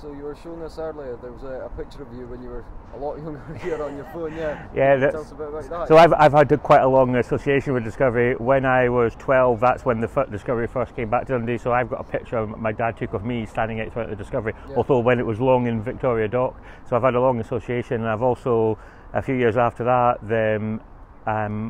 So you were showing us earlier, there was a picture of you when you were a lot younger here on your phone, yeah. Yeah, tell us a bit about that. So I've had quite a long association with Discovery. When I was 12, that's when the Discovery first came back to Dundee, so I've got a picture of my dad took of me standing outside the Discovery, although when it was long in Victoria Dock. So I've had a long association, and I've also, a few years after that,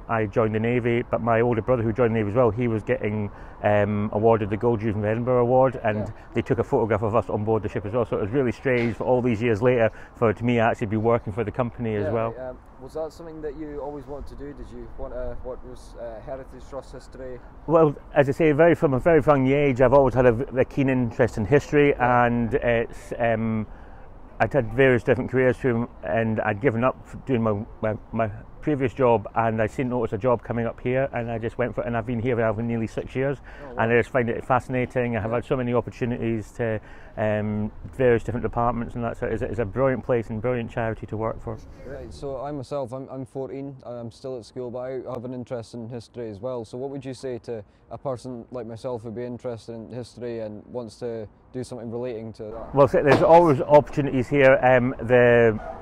I joined the Navy, but my older brother who joined the Navy as well, he was getting awarded the Gold Youth of Edinburgh Award, and they took a photograph of us on board the ship as well, so it was really strange for all these years later for to me actually be working for the company as well. Was that something that you always wanted to do? Did you want to, what was Heritage Trust history? Well, as I say, from a very young age I've always had a keen interest in history, and it's I'd had various different careers through, and I'd given up doing my previous job, and I seen notice a job coming up here, and I just went for it, and I've been here for nearly 6 years. And I just find it fascinating. I have had so many opportunities to various different departments, and that's it's a brilliant place and brilliant charity to work for. Right, so I'm 14, I'm still at school, but I have an interest in history as well. So what would you say to a person like myself who'd be interested in history and wants to do something relating to that? Well, there's always opportunities here.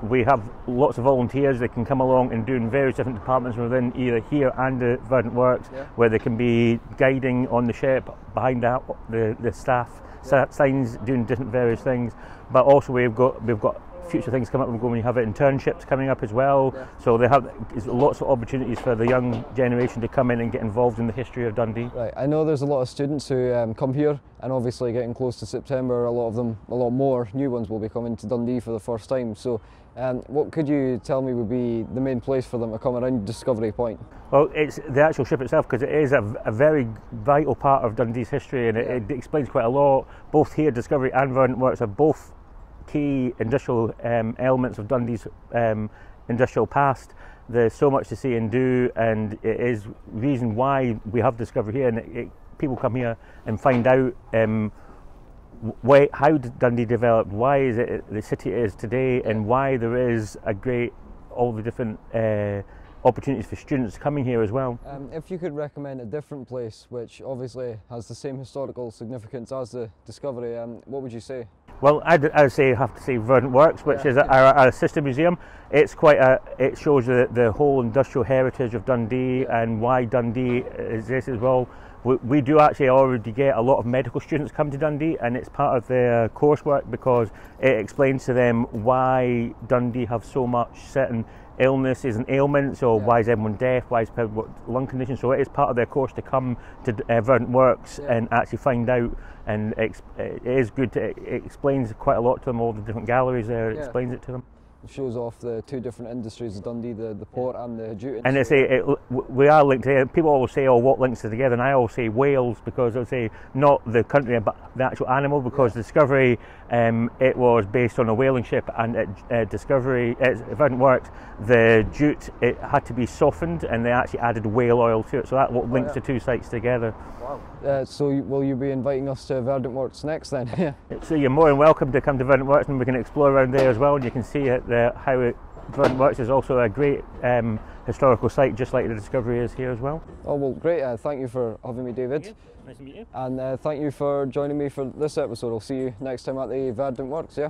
We have lots of volunteers that can come along and do in various different departments within either here and the Verdant Works, where they can be guiding on the ship, behind the staff, signs, doing different various things. But also we've got future things coming up. We're going to have internships coming up as well. So they have lots of opportunities for the young generation to come in and get involved in the history of Dundee. Right, I know there's a lot of students who come here, and obviously getting close to September, a lot more new ones will be coming to Dundee for the first time. So what could you tell me would be the main place for them to come around Discovery Point? Well, it's the actual ship itself, because it is a very vital part of Dundee's history, and it explains quite a lot. Both here, Discovery and Verdant Works are both key industrial elements of Dundee's industrial past. There's so much to see and do, and it is reason why we have Discovery here, and people come here and find out how Dundee developed, why is it the city it is today, and why there is all the different opportunities for students coming here as well. If you could recommend a different place which obviously has the same historical significance as the Discovery, what would you say? Well, I'd have to say Verdant Works, which is our sister museum. It's it shows the whole industrial heritage of Dundee and why Dundee exists as well. We do actually already get a lot of medical students come to Dundee, and it's part of their coursework because it explains to them why Dundee have so much certain illnesses and ailments, or why is everyone deaf, why is people lung conditions. So it is part of their course to come to Verdant Works and actually find out, and it is good. It explains quite a lot to them, all the different galleries there, it explains it to them. It shows off the two different industries of Dundee, the port and the jute industry. And they say we are linked together. People always say, oh, what links us together? And I always say Wales, because they'll say not the country but the actual animal, because Discovery, it was based on a whaling ship, and at Discovery, Verdant Works, the jute, it had to be softened, and they actually added whale oil to it, so that what links the two sites together. Wow. So will you be inviting us to Verdant Works next then? So you're more than welcome to come to Verdant Works, and we can explore around there as well, and you can see how Verdant Works is also a great historical site, just like the Discovery is here as well. Oh well, great. Thank you for having me, David. Yeah, nice to meet you. And thank you for joining me for this episode. I'll see you next time at the Verdant Works, yeah?